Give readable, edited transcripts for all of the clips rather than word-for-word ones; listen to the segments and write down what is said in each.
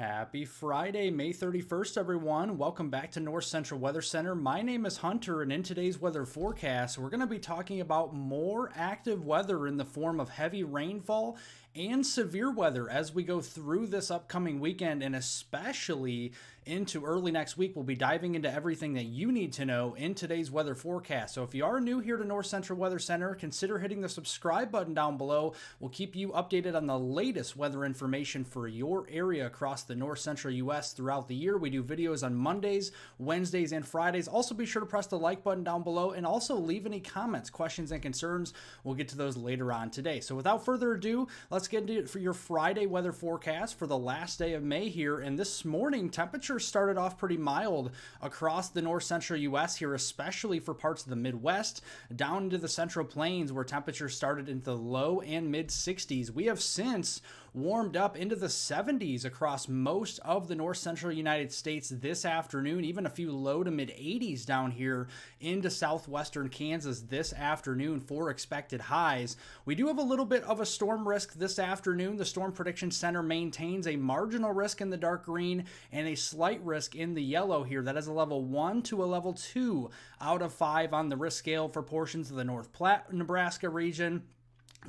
Happy Friday, May 31st, everyone. Welcome back to North Central Weather Center. My name is Hunter, and in today's weather forecast, we're going to be talking about more active weather in the form of heavy rainfall and severe weather as we go through this upcoming weekend, and especially into early next week. We'll be diving into everything that you need to know in today's weather forecast. So if you are new here to North Central Weather Center, consider hitting the subscribe button down below. We'll keep you updated on the latest weather information for your area across the North Central U.S. throughout the year. We do videos on Mondays, Wednesdays, and Fridays. Also, be sure to press the like button down below and also leave any comments, questions, and concerns. We'll get to those later on today. So without further ado, let's get into it for your Friday weather forecast for the last day of May here. And this morning, temperatures started off pretty mild across the North Central U.S. here, especially for parts of the Midwest, down into the Central Plains where temperatures started into the low and mid 60s. We have since warmed up into the 70s across most of the North Central United States this afternoon, even a few low to mid 80s down here into southwestern Kansas this afternoon for expected highs. We do have a little bit of a storm risk this afternoon. The Storm Prediction Center maintains a marginal risk in the dark green and a slight risk in the yellow here. That is a level 1 to a level 2 out of 5 on the risk scale for portions of the North Platte, Nebraska region,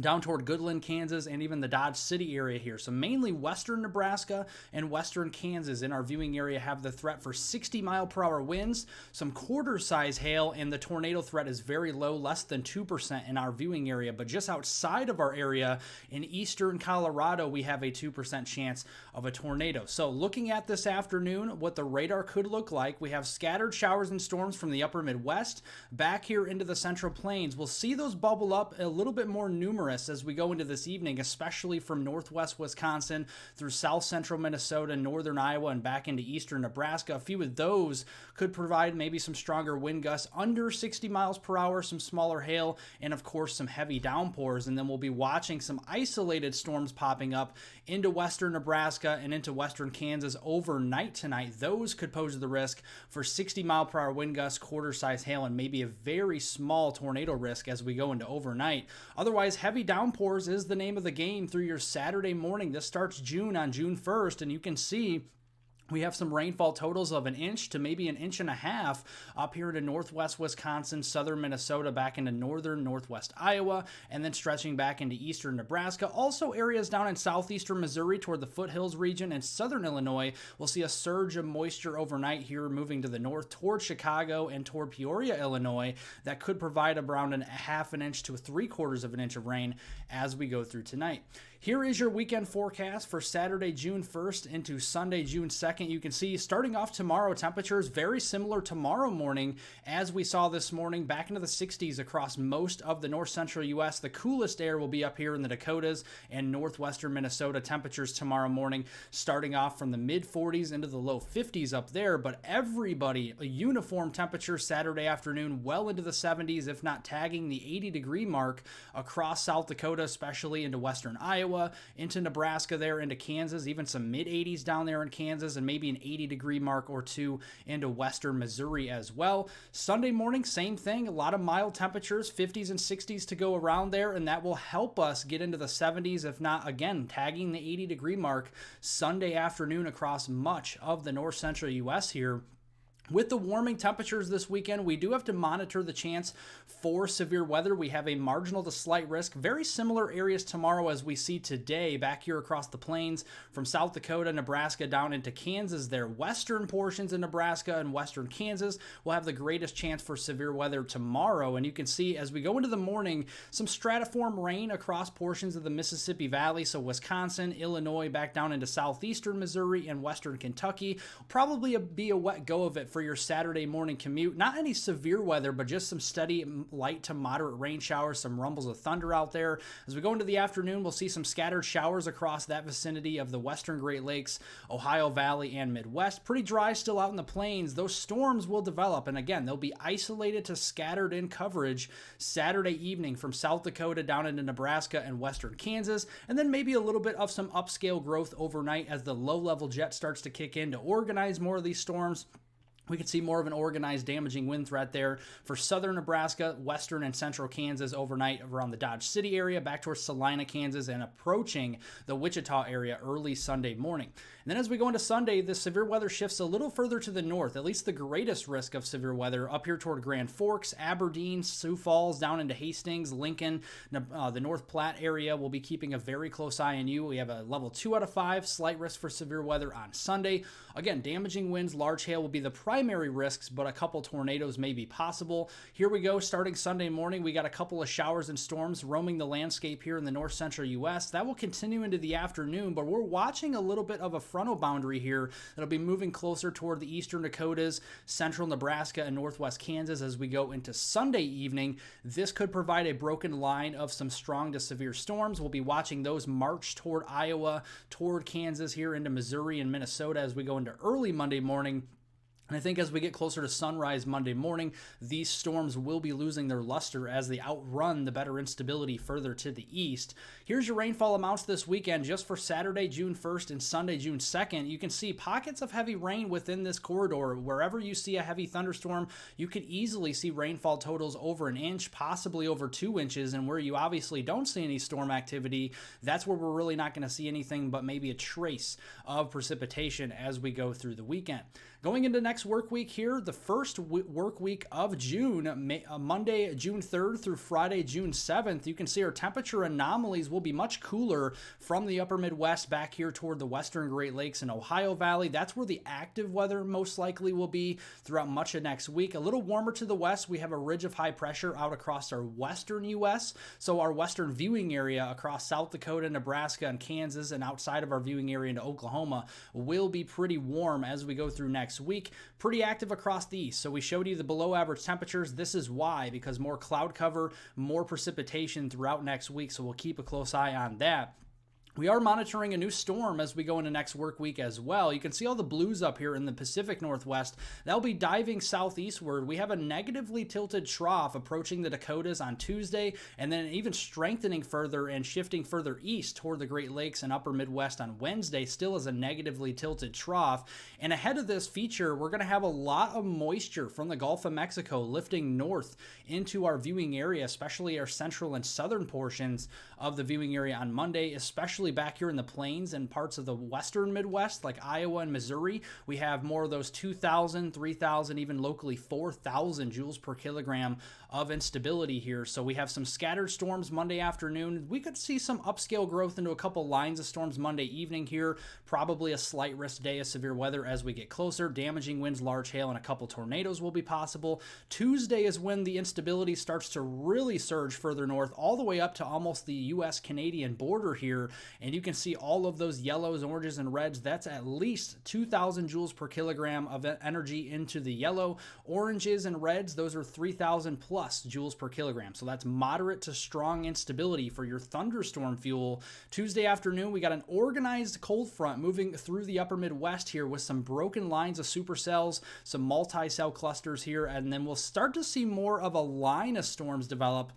down toward Goodland, Kansas, and even the Dodge City area here. So mainly western Nebraska and western Kansas in our viewing area have the threat for 60-mile-per-hour winds, some quarter-size hail, and the tornado threat is very low, less than 2% in our viewing area. But just outside of our area in eastern Colorado, we have a 2% chance of a tornado. So looking at this afternoon, what the radar could look like, we have scattered showers and storms from the upper Midwest back here into the Central Plains. We'll see those bubble up a little bit more numerous as we go into this evening, especially from northwest Wisconsin through south central Minnesota, northern Iowa, and back into eastern Nebraska. A few of those could provide maybe some stronger wind gusts under 60 miles per hour, some smaller hail, and of course some heavy downpours. And then we'll be watching some isolated storms popping up into western Nebraska and into western Kansas overnight tonight. Those could pose the risk for 60 mile per hour wind gusts, quarter size hail, and maybe a very small tornado risk as we go into overnight. Otherwise, heavy downpours is the name of the game through your Saturday morning. This starts on June 1st, and you can see we have some rainfall totals of an inch to maybe an inch and a half up here into northwest Wisconsin, southern Minnesota, back into northern northwest Iowa, and then stretching back into eastern Nebraska. Also areas down in southeastern Missouri toward the foothills region and southern Illinois. We'll see a surge of moisture overnight here moving to the north toward Chicago and toward Peoria, Illinois. That could provide around a half an inch to 3/4 of an inch of rain as we go through tonight. Here is your weekend forecast for Saturday, June 1st into Sunday, June 2nd. You can see starting off tomorrow, temperatures very similar tomorrow morning as we saw this morning, back into the 60s across most of the north central U.S. The coolest air will be up here in the Dakotas and northwestern Minnesota. Temperatures tomorrow morning starting off from the mid 40s into the low 50s up there, but everybody a uniform temperature Saturday afternoon well into the 70s, if not tagging the 80-degree mark across South Dakota, especially into western Iowa, into Nebraska there, into Kansas, even some mid 80s down there in Kansas, and maybe an 80-degree mark or two into western Missouri as well. Sunday morning, same thing, a lot of mild temperatures, 50s and 60s to go around there, and that will help us get into the 70s, if not, again, tagging the 80-degree mark Sunday afternoon across much of the north central U.S. here. With the warming temperatures this weekend, we do have to monitor the chance for severe weather. We have a marginal to slight risk. Very similar areas tomorrow as we see today back here across the plains from South Dakota, Nebraska, down into Kansas there. Western portions of Nebraska and western Kansas will have the greatest chance for severe weather tomorrow. And you can see as we go into the morning, some stratiform rain across portions of the Mississippi Valley. So Wisconsin, Illinois, back down into southeastern Missouri and western Kentucky. Probably be a wet go of it for your Saturday morning commute. Not any severe weather, but just some steady light to moderate rain showers, some rumbles of thunder out there. As we go into the afternoon, we'll see some scattered showers across that vicinity of the western Great Lakes, Ohio Valley, and Midwest. Pretty dry still out in the plains. Those storms will develop, and again, they'll be isolated to scattered in coverage Saturday evening from South Dakota down into Nebraska and western Kansas, and then maybe a little bit of some upscale growth overnight as the low-level jet starts to kick in to organize more of these storms. We could see more of an organized damaging wind threat there for southern Nebraska, western and central Kansas overnight around the Dodge City area, back towards Salina, Kansas, and approaching the Wichita area early Sunday morning. And then as we go into Sunday, the severe weather shifts a little further to the north, at least the greatest risk of severe weather up here toward Grand Forks, Aberdeen, Sioux Falls, down into Hastings, Lincoln, the North Platte area. We'll be keeping a very close eye on you. We have a level 2 out of 5, slight risk for severe weather on Sunday. Again, damaging winds, large hail will be the primary risks, but a couple tornadoes may be possible. Here we go, starting Sunday morning, we got a couple of showers and storms roaming the landscape here in the north central U.S. That will continue into the afternoon, but we're watching a little bit of a frontal boundary here that'll be moving closer toward the eastern Dakotas, central Nebraska, and northwest Kansas as we go into Sunday evening. This could provide a broken line of some strong to severe storms. We'll be watching those march toward Iowa, toward Kansas, here into Missouri and Minnesota as we go into early Monday morning. And I think as we get closer to sunrise Monday morning, these storms will be losing their luster as they outrun the better instability further to the east. Here's your rainfall amounts this weekend just for Saturday, June 1st and Sunday, June 2nd. You can see pockets of heavy rain within this corridor. Wherever you see a heavy thunderstorm, you could easily see rainfall totals over an inch, possibly over 2 inches. And where you obviously don't see any storm activity, that's where we're really not going to see anything but maybe a trace of precipitation as we go through the weekend. Going into next work week here, the first work week of June, Monday, June 3rd through Friday, June 7th, you can see our temperature anomalies will be much cooler from the upper Midwest back here toward the western Great Lakes and Ohio Valley. That's where the active weather most likely will be throughout much of next week. A little warmer to the west, we have a ridge of high pressure out across our western U.S., so our western viewing area across South Dakota, Nebraska, and Kansas, and outside of our viewing area into Oklahoma will be pretty warm as we go through next week. Pretty active across the east. So we showed you the below average temperatures. This is why, because more cloud cover, more precipitation throughout next week. So we'll keep a close eye on that. We are monitoring a new storm as we go into next work week as well. You can see all the blues up here in the Pacific Northwest. That'll be diving southeastward. We have a negatively tilted trough approaching the Dakotas on Tuesday, and then even strengthening further and shifting further east toward the Great Lakes and upper Midwest on Wednesday, still as a negatively tilted trough. And ahead of this feature, we're going to have a lot of moisture from the Gulf of Mexico lifting north into our viewing area, especially our central and southern portions of the viewing area on Monday, especially back here in the plains and parts of the western Midwest like Iowa and Missouri. We have more of those 2,000, 3,000, even locally 4,000 joules per kilogram of instability here. So we have some scattered storms Monday afternoon. We could see some upscale growth into a couple lines of storms Monday evening here. Probably a slight risk day of severe weather as we get closer. Damaging winds, large hail, and a couple tornadoes will be possible. Tuesday is when the instability starts to really surge further north, all the way up to almost the U.S.-Canadian border here. And you can see all of those yellows, oranges, and reds. That's at least 2,000 joules per kilogram of energy into the yellow. Oranges and reds, those are 3,000 plus joules per kilogram. So that's moderate to strong instability for your thunderstorm fuel. Tuesday afternoon, we got an organized cold front moving through the upper Midwest here with some broken lines of supercells, some multi-cell clusters here, and then we'll start to see more of a line of storms develop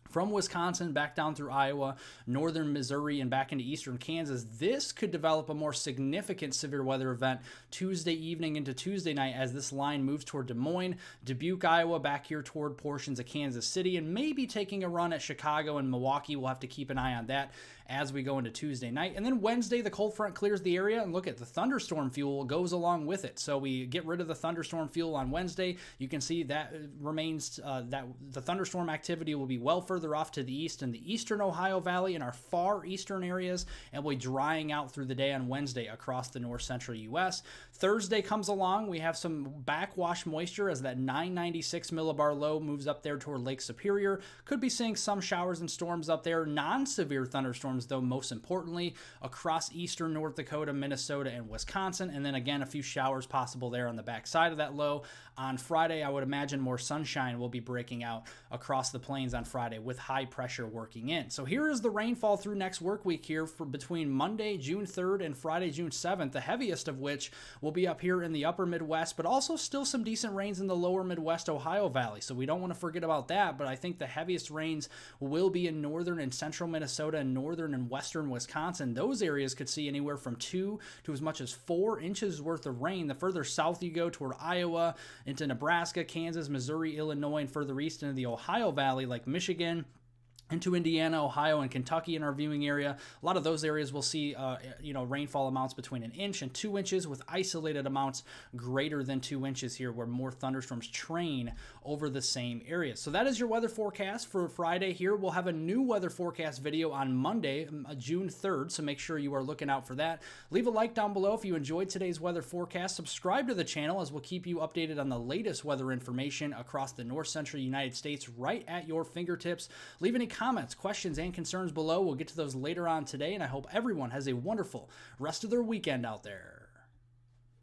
from Wisconsin back down through Iowa, northern Missouri, and back into eastern Kansas. This could develop a more significant severe weather event Tuesday evening into Tuesday night as this line moves toward Des Moines, Dubuque, Iowa, back here toward portions of Kansas City, and maybe taking a run at Chicago and Milwaukee. We'll have to keep an eye on that as we go into Tuesday night. And then Wednesday, the cold front clears the area, and look at the thunderstorm fuel goes along with it. So we get rid of the thunderstorm fuel on Wednesday. You can see that remains, that the thunderstorm activity will be well further off to the east in the eastern Ohio Valley and our far eastern areas, and will be drying out through the day on Wednesday across the north central U.S. Thursday comes along. We have some backwash moisture as that 996 millibar low moves up there toward Lake Superior. Could be seeing some showers and storms up there. Non-severe thunderstorms, though, most importantly, across eastern North Dakota, Minnesota, and Wisconsin. And then again, a few showers possible there on the backside of that low. On Friday, I would imagine more sunshine will be breaking out across the plains on Friday with with high pressure working in. So here is the rainfall through next work week here for between Monday, June 3rd and Friday, June 7th, the heaviest of which will be up here in the upper Midwest, but also still some decent rains in the lower Midwest Ohio Valley. So we don't want to forget about that, but I think the heaviest rains will be in northern and central Minnesota and northern and western Wisconsin. Those areas could see anywhere from 2 to as much as 4 inches worth of rain. The further south you go toward Iowa, into Nebraska, Kansas, Missouri, Illinois, and further east into the Ohio Valley like Michigan, into Indiana, Ohio, and Kentucky in our viewing area. A lot of those areas will see, rainfall amounts between 1 inch and 2 inches, with isolated amounts greater than 2 inches here, where more thunderstorms train over the same area. So that is your weather forecast for Friday here. We'll have a new weather forecast video on Monday, June 3rd, so make sure you are looking out for that. Leave a like down below if you enjoyed today's weather forecast. Subscribe to the channel, as we'll keep you updated on the latest weather information across the north central United States right at your fingertips. Leave any comments, questions, and concerns below. We'll get to those later on today, and I hope everyone has a wonderful rest of their weekend out there.